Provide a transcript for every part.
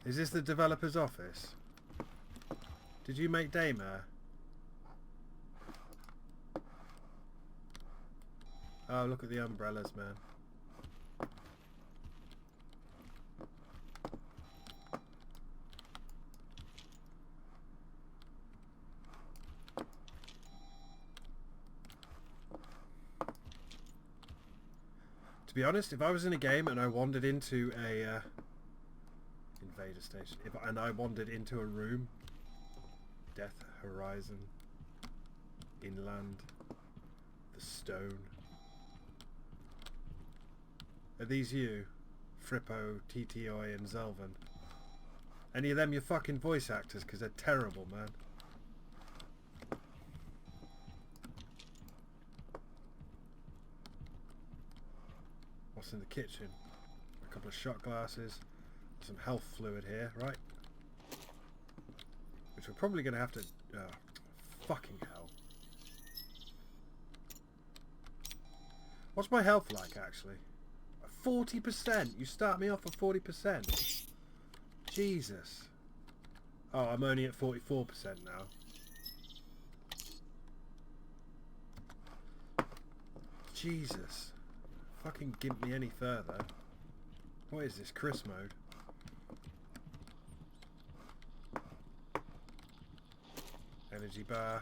Is this the developer's office? Did you make Daymare? Oh, look at the umbrellas, man. To be honest, if I was in a game and I wandered into a Invader Station, and I wandered into a room, Death Horizon, Inland, The Stone. Are these you? Frippo, TTI and Zelvin? Any of them your fucking voice actors? Because they're terrible, man. What's in the kitchen? A couple of shot glasses. Some health fluid here, right? Which we're probably going to have to... Oh, fucking hell. What's my health like, actually? 40%! You start me off at 40%. Jesus. Oh, I'm only at 44% now. Jesus. Fucking gimp me any further. What is this? Chris mode? Energy bar.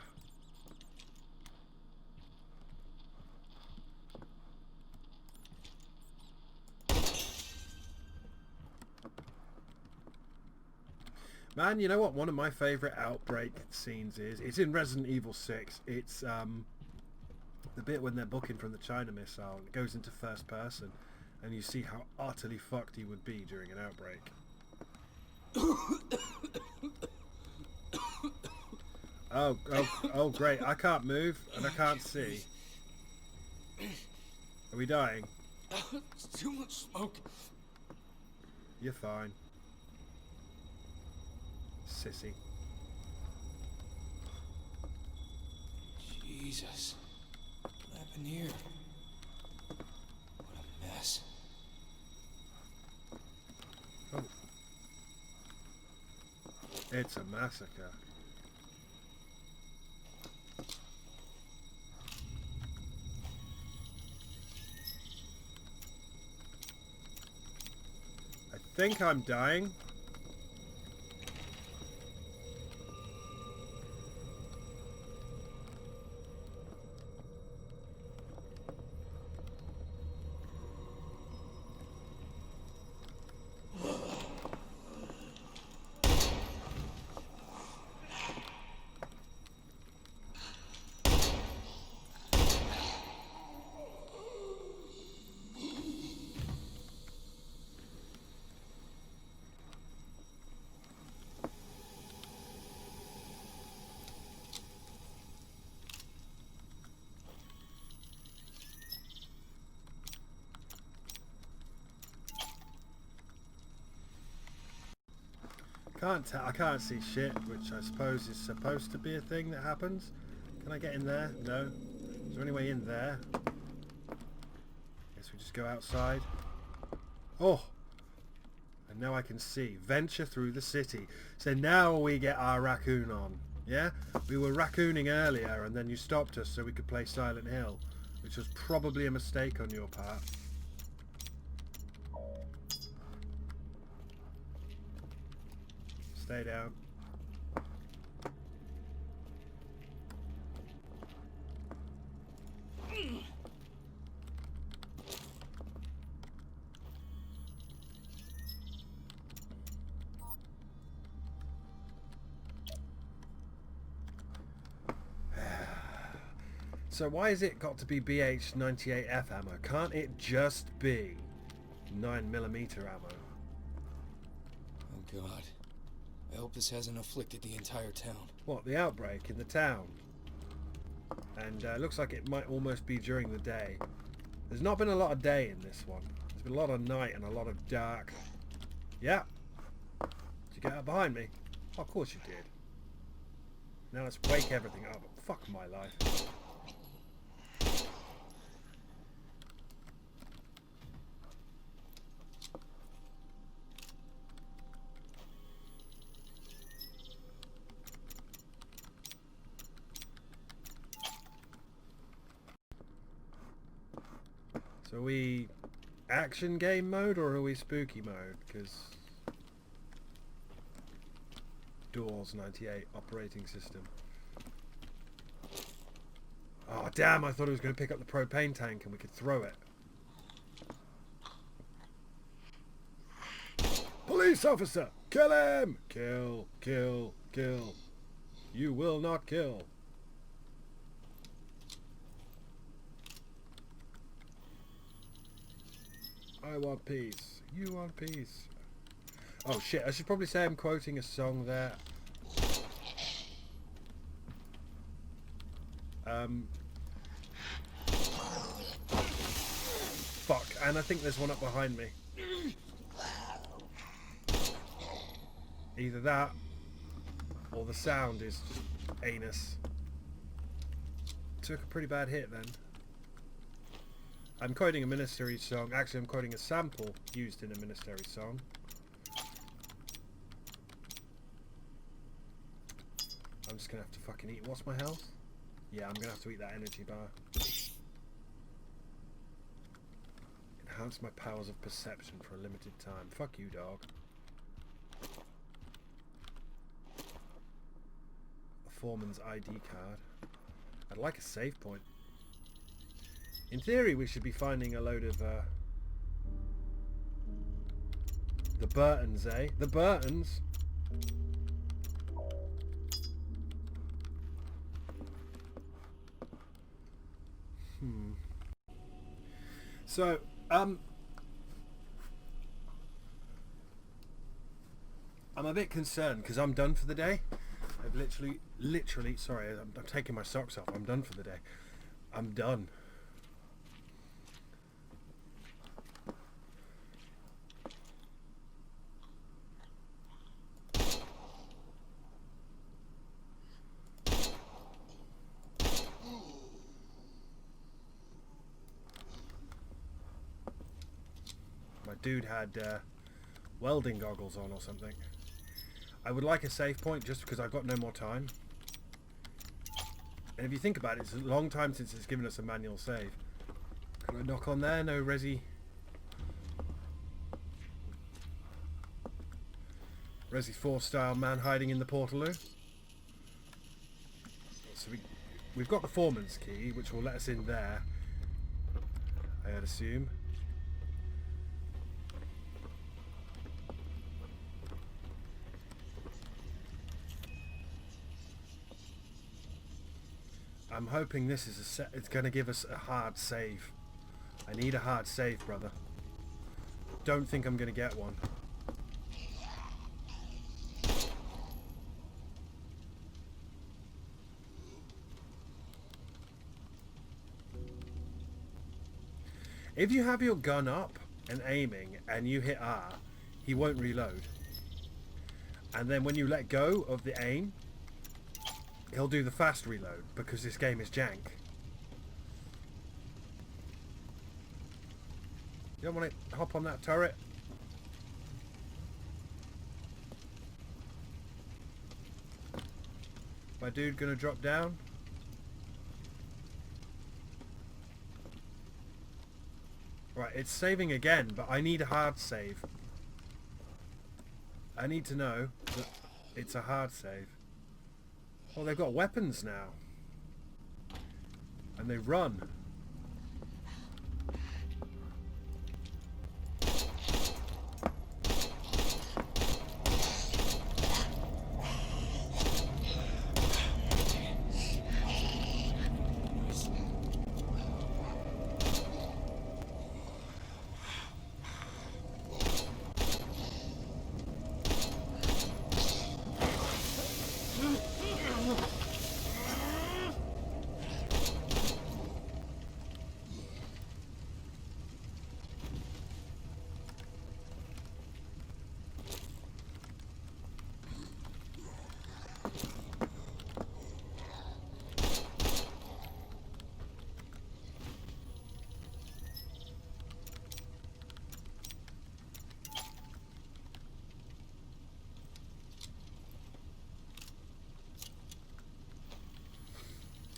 Man, you know what one of my favourite Outbreak scenes is? It's in Resident Evil 6. It's the bit when they're booking from the China missile. It goes into first person and you see how utterly fucked he would be during an outbreak. Oh great, I can't move and I can't see. Are we dying? It's too much smoke. You're fine. Sissy. Jesus. What happened here? What a mess. Oh. It's a massacre. I think I'm dying. I can't see shit, which I suppose is supposed to be a thing that happens. Can I get in there? No. Is there any way in there? Guess we just go outside. Oh! And now I can see. Venture through the city. So now we get our raccoon on. Yeah? We were raccooning earlier and then you stopped us so we could play Silent Hill, which was probably a mistake on your part. Stay down. So why has it got to be BH-98F ammo? Can't it just be 9mm ammo? Oh God. I hope this hasn't afflicted the entire town. What, the outbreak in the town? And looks like it might almost be during the day. There's not been a lot of day in this one. There's been a lot of night and a lot of dark. Yeah. Did you get out behind me? Oh, of course you did. Now let's wake everything up. Fuck my life. So are we action game mode or are we spooky mode? Because Doors 98 operating system. Oh damn, I thought it was going to pick up the propane tank and we could throw it. Police officer! Kill him! Kill, kill, kill. You will not kill. I want peace. You want peace. Oh shit, I should probably say I'm quoting a song there. Fuck, and I think there's one up behind me. Either that, or the sound is just anus. Took a pretty bad hit then. I'm quoting a Ministry song. Actually, I'm quoting a sample used in a Ministry song. I'm just gonna have to fucking eat. What's my health? Yeah, I'm gonna have to eat that energy bar. Enhance my powers of perception for a limited time. Fuck you, dog. A foreman's ID card. I'd like a save point. In theory, we should be finding a load of the Burtons, eh? The Burtons. So, I'm a bit concerned because I'm done for the day. I've literally, sorry, I'm taking my socks off. I'm done for the day. I'm done. My dude had welding goggles on or something. I would like a save point just because I've got no more time. And if you think about it, it's a long time since it's given us a manual save. Can I knock on there? No Resi. Resi 4 style man hiding in the portaloo. So we've got the foreman's key, which will let us in there, I'd assume. I'm hoping this is it's going to give us a hard save. I need a hard save, brother. Don't think I'm going to get one. If you have your gun up and aiming and you hit R, he won't reload. And then when you let go of the aim, he'll do the fast reload because this game is jank. You don't want to hop on that turret? My dude gonna drop down? Right, it's saving again, but I need a hard save. I need to know that it's a hard save. Oh, they've got weapons now. And they run.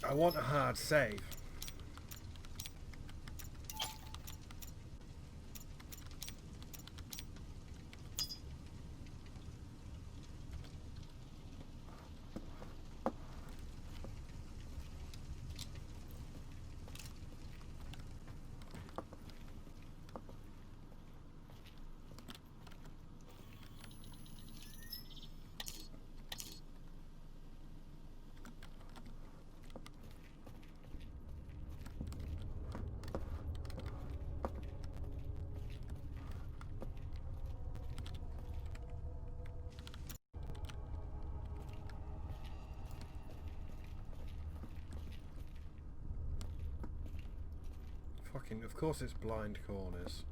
I want a hard save. Fucking, of course it's blind corners.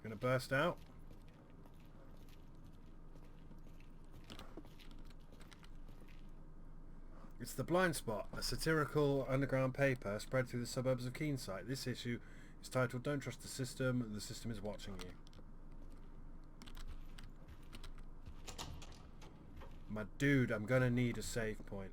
Gonna burst out. It's The Blind Spot, a satirical underground paper spread through the suburbs of Keenside. This issue is titled Don't Trust the System is watching you. My dude, I'm gonna need a save point.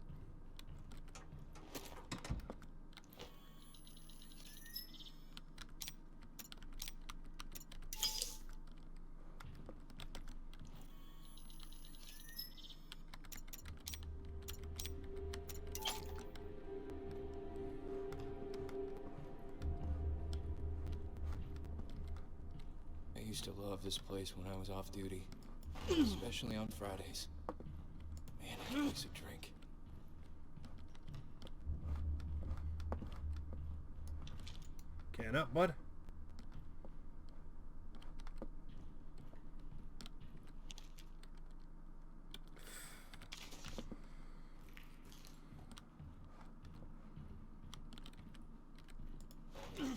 I used to love this place when I was off duty, especially on Fridays. Man, it takes a drink. Getting up, bud. Can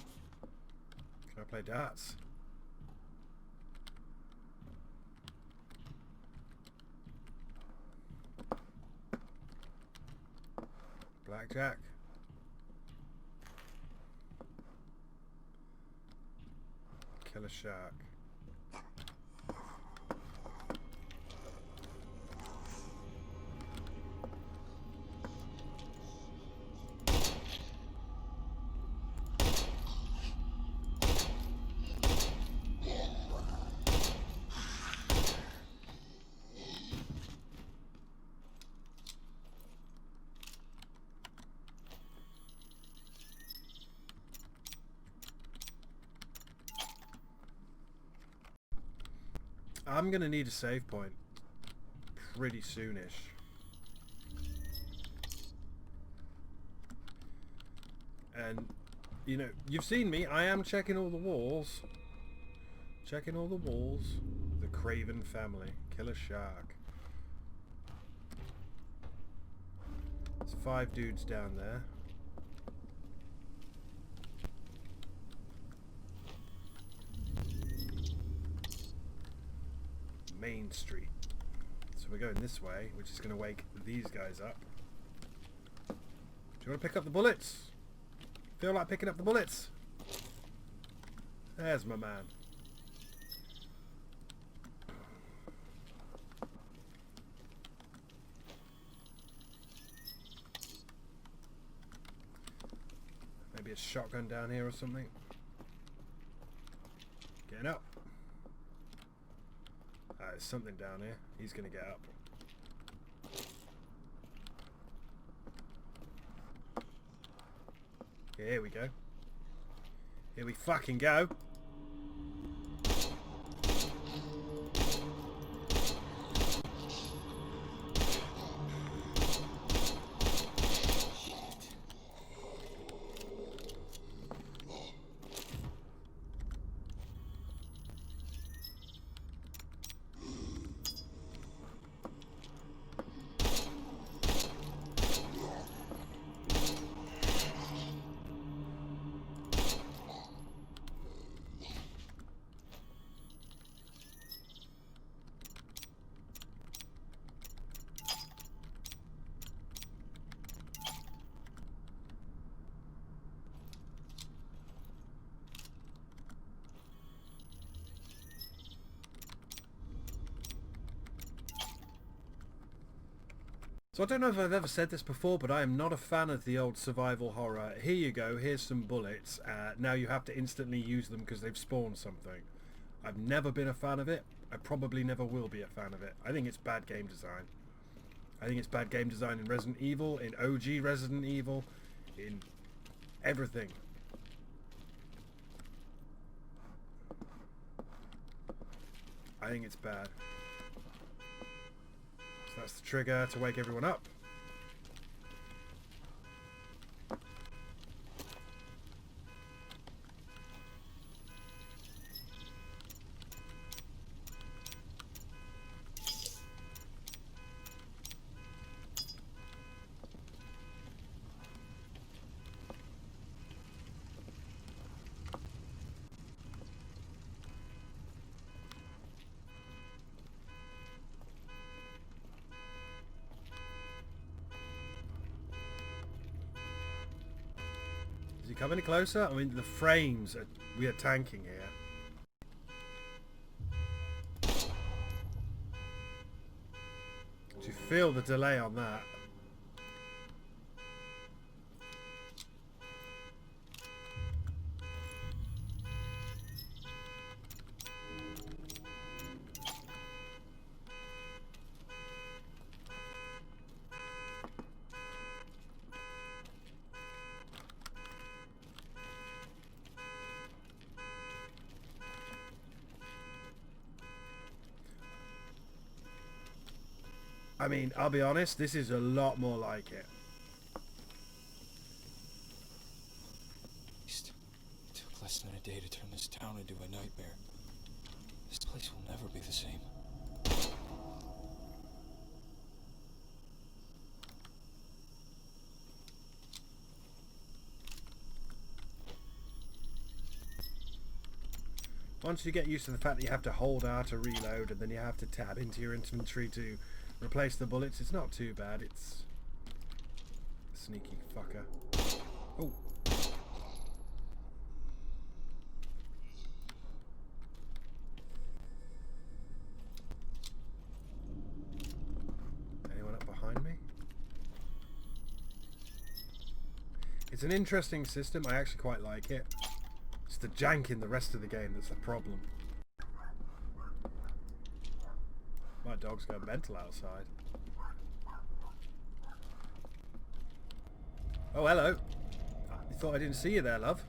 I play darts? Blackjack. Kill a shark. I'm gonna need a save point pretty soonish. And, you know, you've seen me. I am checking all the walls. Checking all the walls. The Craven family. Kill a shark. There's 5 dudes down there. Main Street. So we're going this way, which is going to wake these guys up. Do you want to pick up the bullets? Feel like picking up the bullets? There's my man. Maybe a shotgun down here or something. Getting up. There's something down here. He's gonna get up. Okay, here we go. Here we fucking go. So I don't know if I've ever said this before, but I am not a fan of the old survival horror. Here you go, here's some bullets. Now you have to instantly use them because they've spawned something. I've never been a fan of it. I probably never will be a fan of it. I think it's bad game design. I think it's bad game design in Resident Evil, in OG Resident Evil, in everything. I think it's bad. So that's the trigger to wake everyone up. come any closer? I mean, the frames, we are tanking here. Do you feel the delay on that? I mean, I'll be honest, this is a lot more like it. It took less than a day to turn this town into a nightmare. This place will never be the same. Once you get used to the fact that you have to hold R to reload and then you have to tab into your inventory to replace the bullets, it's not too bad. It's a sneaky fucker. Oh. Anyone up behind me? It's an interesting system. I actually quite like it. It's the jank in the rest of the game that's the problem. My dog's going mental outside. Oh, hello. You thought I didn't see you there, love?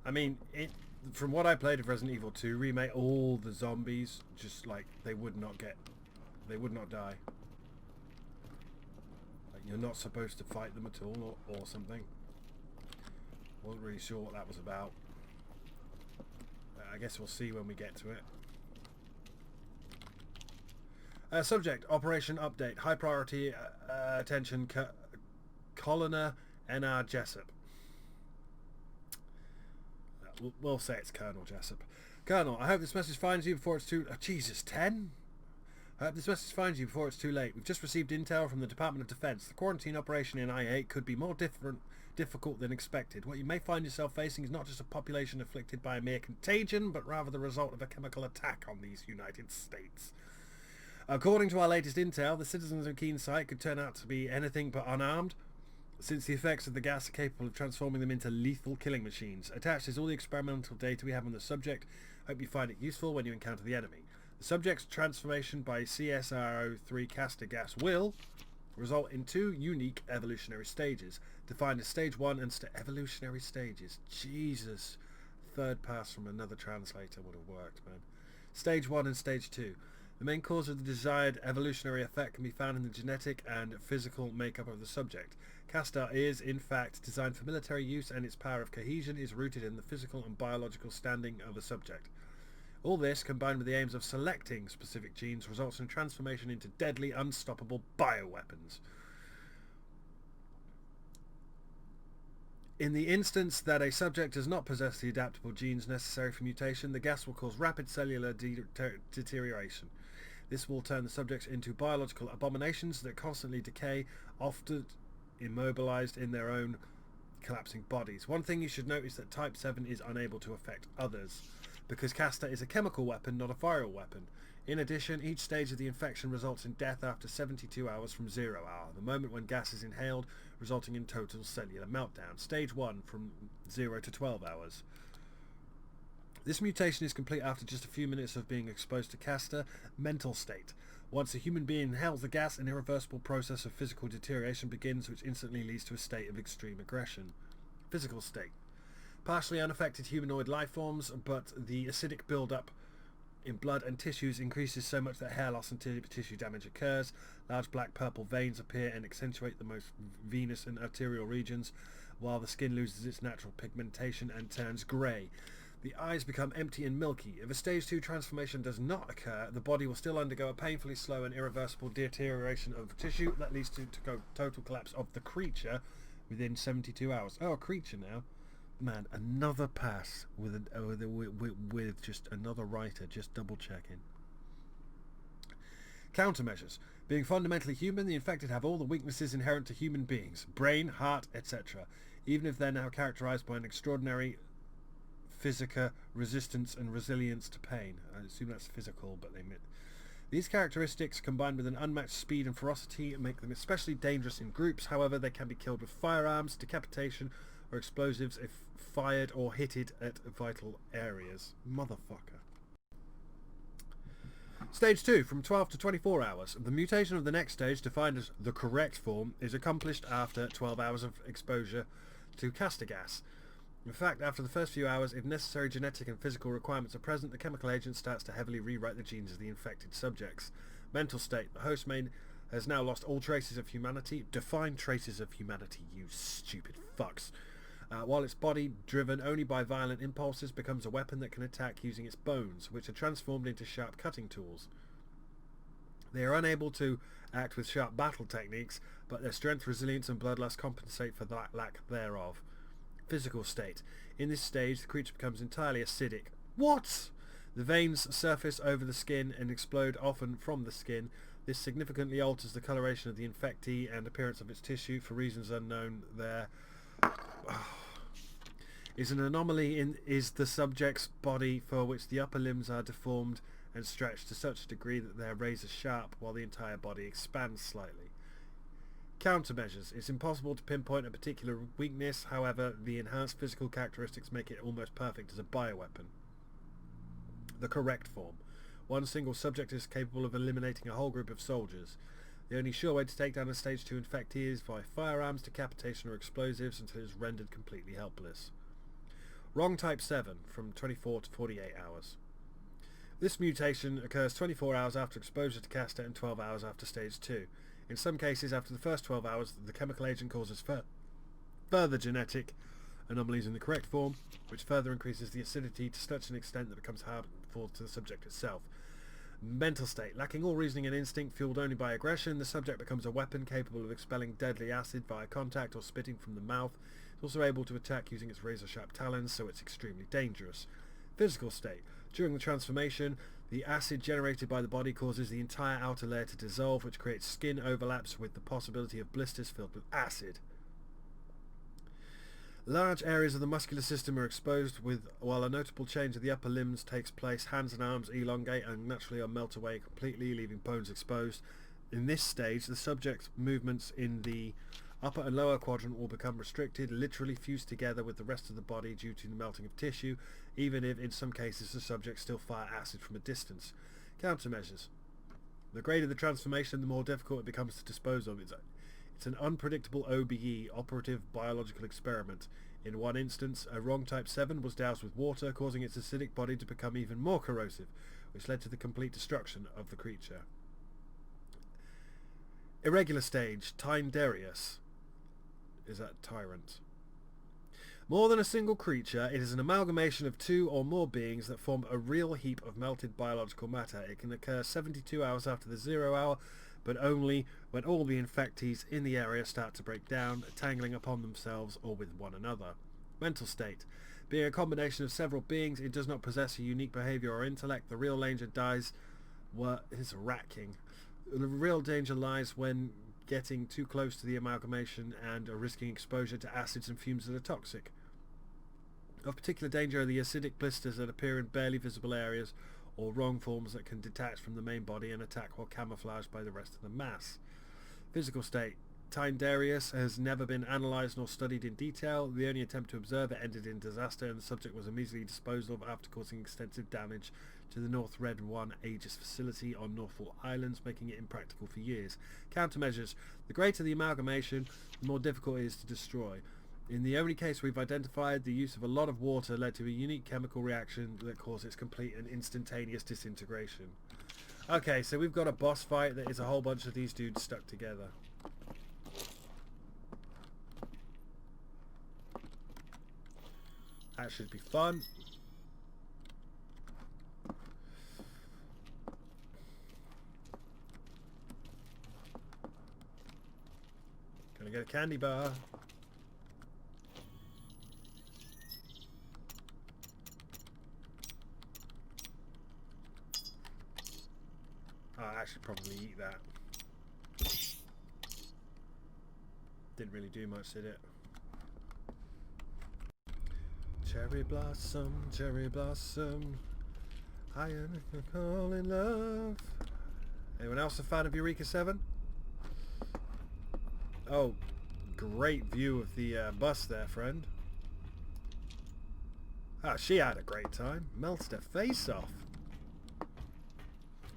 I mean, from what I played of Resident Evil 2 remake, all the zombies just like they would not die. Like, you're not supposed to fight them at all, or something. Wasn't really sure what that was about. I guess we'll see when we get to it. Subject: Operation Update. High priority. Attention. Colonel N.R. Jessup. We'll say it's Colonel Jessup. Colonel, I hope this message finds you before it's too... Jesus, 10? I hope this message finds you before it's too late. We've just received intel from the Department of Defense. The quarantine operation in I-8 could be more difficult than expected. What you may find yourself facing is not just a population afflicted by a mere contagion, but rather the result of a chemical attack on these United States. According to our latest intel, the citizens of Keensight could turn out to be anything but unarmed, since the effects of the gas are capable of transforming them into lethal killing machines. Attached is all the experimental data we have on the subject. Hope you find it useful when you encounter the enemy. The subject's transformation by CSRO3 castor gas will result in 2 unique evolutionary stages, defined as Stage 1 and evolutionary stages. Jesus. Third pass from another translator would have worked, man. Stage 1 and Stage 2. The main cause of the desired evolutionary effect can be found in the genetic and physical makeup of the subject. Castor is, in fact, designed for military use, and its power of cohesion is rooted in the physical and biological standing of the subject. All this, combined with the aims of selecting specific genes, results in a transformation into deadly, unstoppable bioweapons. In the instance that a subject does not possess the adaptable genes necessary for mutation, the gas will cause rapid cellular deterioration. This will turn the subjects into biological abominations that constantly decay, often immobilized in their own collapsing bodies. One thing you should note is that Type 7 is unable to affect others, because castor is a chemical weapon, not a viral weapon. In addition, each stage of the infection results in death after 72 hours from 0 hour, the moment when gas is inhaled, resulting in total cellular meltdown. Stage 1 from 0 to 12 hours. This mutation is complete after just a few minutes of being exposed to castor. Mental state. Once a human being inhales the gas, an irreversible process of physical deterioration begins, which instantly leads to a state of extreme aggression. Physical state. Partially unaffected humanoid life forms, but the acidic build-up in blood and tissues increases so much that hair loss and tissue damage occurs. Large black-purple veins appear and accentuate the most venous and arterial regions, while the skin loses its natural pigmentation and turns grey. The eyes become empty and milky. If a stage 2 transformation does not occur, the body will still undergo a painfully slow and irreversible deterioration of tissue that leads to total collapse of the creature within 72 hours. Oh, a creature now. Man, another pass with just another writer, just double checking. Countermeasures. Being fundamentally human, the infected have all the weaknesses inherent to human beings. Brain, heart, etc. Even if they're now characterized by an extraordinary physica, resistance and resilience to pain. I assume that's physical, but these characteristics, combined with an unmatched speed and ferocity, make them especially dangerous in groups. However, they can be killed with firearms, decapitation, or explosives if fired or hitted at vital areas. Motherfucker. Stage 2, from 12 to 24 hours. The mutation of the next stage, defined as the correct form, is accomplished after 12 hours of exposure to castor gas. In fact, after the first few hours, if necessary genetic and physical requirements are present, the chemical agent starts to heavily rewrite the genes of the infected subjects. Mental state. The host has now lost all traces of humanity. Define traces of humanity, you stupid fucks. While its body, driven only by violent impulses, becomes a weapon that can attack using its bones, which are transformed into sharp cutting tools. They are unable to act with sharp battle techniques, but their strength, resilience and bloodlust compensate for that lack thereof. Physical state. In this stage, the creature becomes entirely acidic. What? The veins surface over the skin and explode often from the skin. This significantly alters the coloration of the infectee and appearance of its tissue for reasons unknown. There is an anomaly in the subject's body for which the upper limbs are deformed and stretched to such a degree that they are razor sharp while the entire body expands slightly. Countermeasures. It's impossible to pinpoint a particular weakness, however, the enhanced physical characteristics make it almost perfect as a bioweapon. The correct form. One single subject is capable of eliminating a whole group of soldiers. The only sure way to take down a stage 2 infectee is by firearms, decapitation or explosives until it is rendered completely helpless. Wrong type 7, from 24 to 48 hours. This mutation occurs 24 hours after exposure to castor and 12 hours after stage 2. In some cases, after the first 12 hours, the chemical agent causes further genetic anomalies in the correct form, which further increases the acidity to such an extent that it becomes harmful to the subject itself. Mental state. Lacking all reasoning and instinct, fueled only by aggression, the subject becomes a weapon capable of expelling deadly acid via contact or spitting from the mouth. It's also able to attack using its razor-sharp talons, so it's extremely dangerous. Physical state. During the transformation, the acid generated by the body causes the entire outer layer to dissolve, which creates skin overlaps with the possibility of blisters filled with acid. Large areas of the muscular system are exposed, while a notable change of the upper limbs takes place. Hands and arms elongate and naturally or melt away completely, leaving bones exposed. In this stage, the subject's movements in the upper and lower quadrant will become restricted, literally fused together with the rest of the body due to the melting of tissue, even if in some cases the subjects still fire acid from a distance. Countermeasures. The greater the transformation, the more difficult it becomes to dispose of. It's an unpredictable OBE, operative biological experiment. In one instance, a wrong type 7 was doused with water, causing its acidic body to become even more corrosive, which led to the complete destruction of the creature. Irregular stage, Tyndarius. Is that tyrant? More than a single creature, it is an amalgamation of two or more beings that form a real heap of melted biological matter. It can occur 72 hours after the 0 hour, but only when all the infectees in the area start to break down, tangling upon themselves or with one another. Mental state. Being a combination of several beings, it does not possess a unique behavior or intellect. The real danger is racking. The real danger lies when getting too close to the amalgamation and risking exposure to acids and fumes that are toxic. Of particular danger are the acidic blisters that appear in barely visible areas, or wrong forms that can detach from the main body and attack while camouflaged by the rest of the mass. Physical state. Tyndarius has never been analysed nor studied in detail. The only attempt to observe it ended in disaster, and the subject was immediately disposed of after causing extensive damage to the North Red 1 Aegis facility on Norfolk Islands, making it impractical for years. Countermeasures. The greater the amalgamation, the more difficult it is to destroy. In the only case we've identified, the use of a lot of water led to a unique chemical reaction that caused its complete and instantaneous disintegration. Okay, so we've got a boss fight that is a whole bunch of these dudes stuck together. That should be fun. Gonna get a candy bar. should probably eat that. Didn't really do much, did it? Cherry blossom, I am all in love. Anyone else a fan of Eureka 7? Oh, great view of the bus there, friend. Ah, she had a great time. Melted her face off.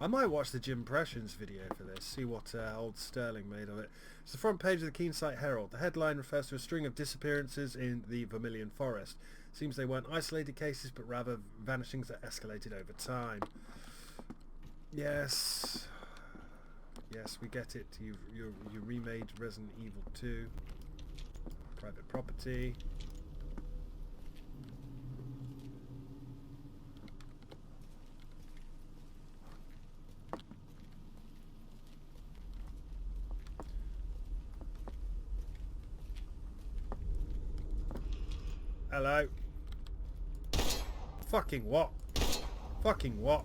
I might watch the Jim Impressions video for this, see what old Sterling made of it. It's the front page of the Keensight Herald. The headline refers to a string of disappearances in the Vermilion Forest. Seems they weren't isolated cases, but rather vanishings that escalated over time. Yes. Yes, we get it. You remade Resident Evil 2. Private property. Hello. Fucking what? Fucking what?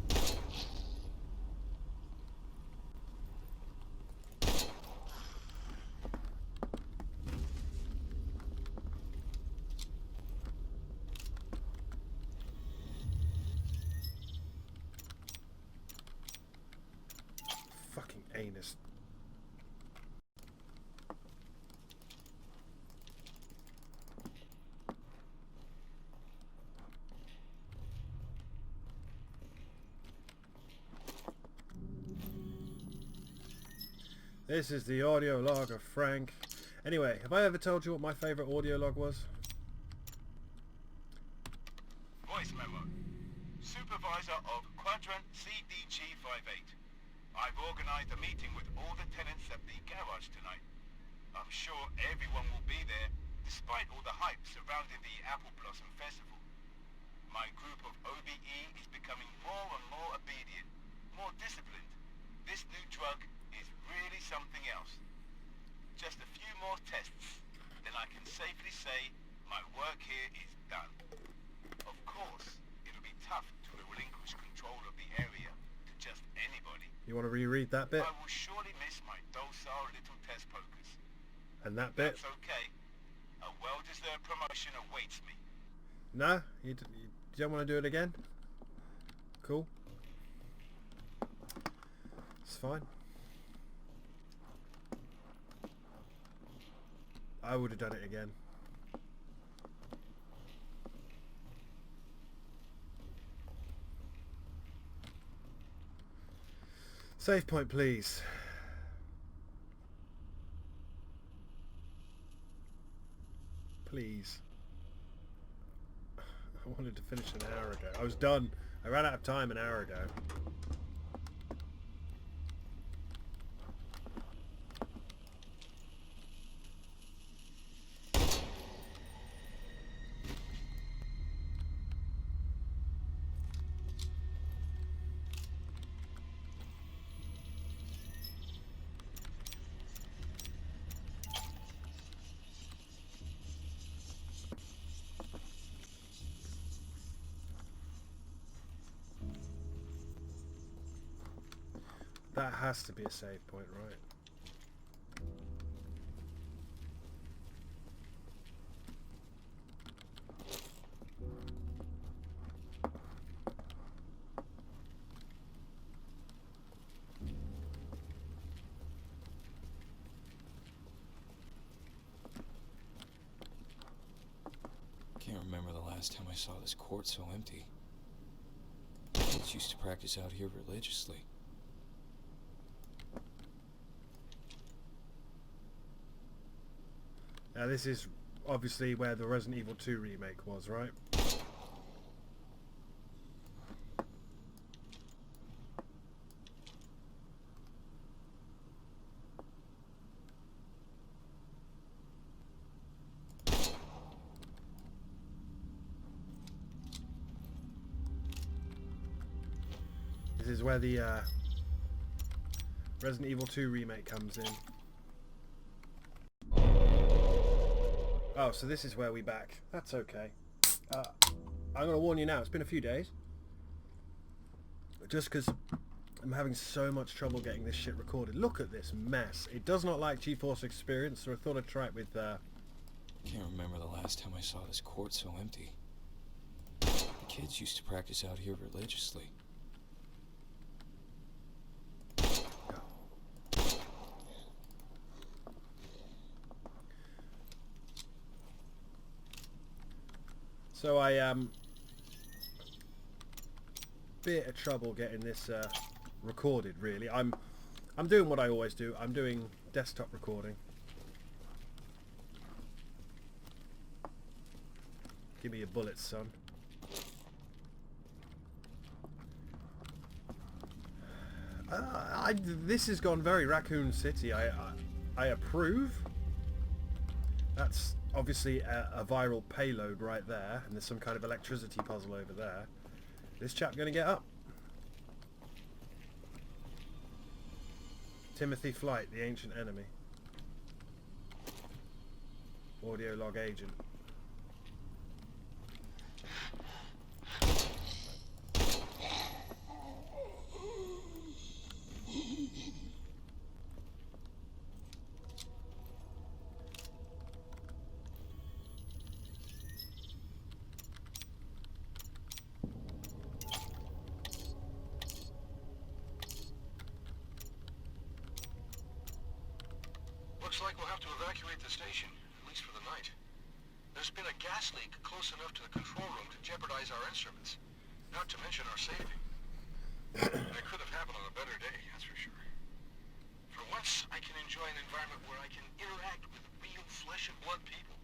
Fucking anus. This is the audio log of Frank. Anyway, have I ever told you what my favourite audio log was? Voice memo. Supervisor of Quadrant CDG58. I've organised a meeting with all the tenants at the garage tonight. I'm sure everyone will be there, despite all the hype surrounding the Apple Blossom Festival. My group of OBE is becoming more and more obedient, more disciplined. This new drug is really something else. Just a few more tests, then I can safely say my work here is done. Of course, it'll be tough to relinquish control of the area to just anybody. You want to reread that bit? I will surely miss my docile little test pokers. And that bit? That's okay. A well-deserved promotion awaits me. No? You don't want to do it again? Cool. It's fine. I would have done it again. Save point, please. Please. I wanted to finish an hour ago. I was done. I ran out of time an hour ago. That has to be a save point, right? Can't remember the last time I saw this court so empty. Kids used to practice out here religiously. Now this is obviously where the Resident Evil 2 remake was, right? This is where the Resident Evil 2 remake comes in. Oh, so this is where we back. That's okay. I'm going to warn you now, it's been a few days. Just because I'm having so much trouble getting this shit recorded. Look at this mess. It does not like GeForce Experience, so I thought I'd try it with... Can't remember the last time I saw this court so empty. The kids used to practice out here religiously. So I bit of trouble getting this recorded. Really, I'm doing what I always do. I'm doing desktop recording. Give me your bullets, son. This has gone very Raccoon City. I approve. That's obviously a viral payload right there, and there's some kind of electricity puzzle over there. This chap gonna get up? Timothy Flight, the ancient enemy. Audio log agent. Looks like we'll have to evacuate the station, at least for the night. There's been a gas leak close enough to the control room to jeopardize our instruments, not to mention our safety. And it could have happened on a better day, that's for sure. For once, I can enjoy an environment where I can interact with real flesh and blood people,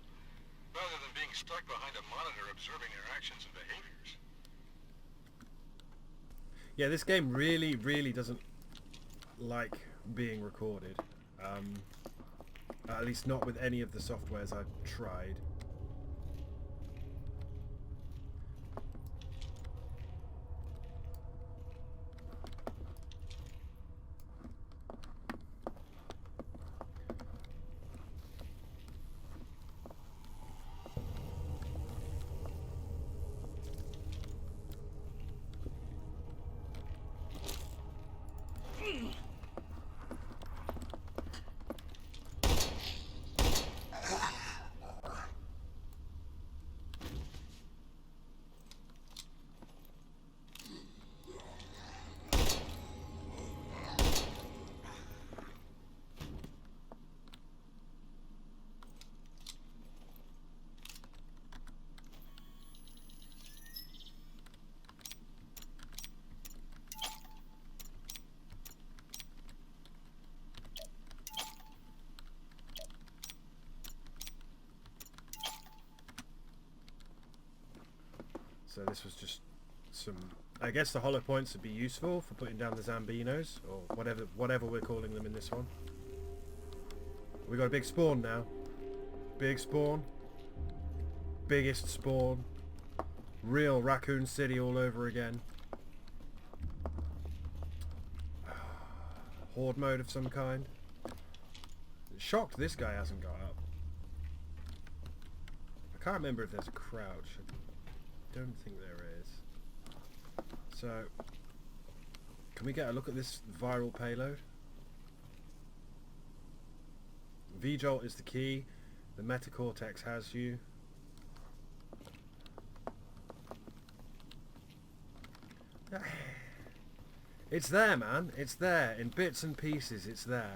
rather than being stuck behind a monitor observing their actions and behaviors. Yeah, this game really, really doesn't like being recorded. At least not with any of the softwares I've tried. So this was just some... I guess the hollow points would be useful for putting down the Zambinos, or whatever we're calling them in this one. We got a big spawn now. Big spawn. Biggest spawn. Real Raccoon City all over again. Horde mode of some kind. Shocked this guy hasn't got up. I can't remember if there's a crouch. I don't think there is. So, can we get a look at this viral payload? V-Jolt is the key. The Metacortex has you. It's there, man. It's there. In bits and pieces, it's there.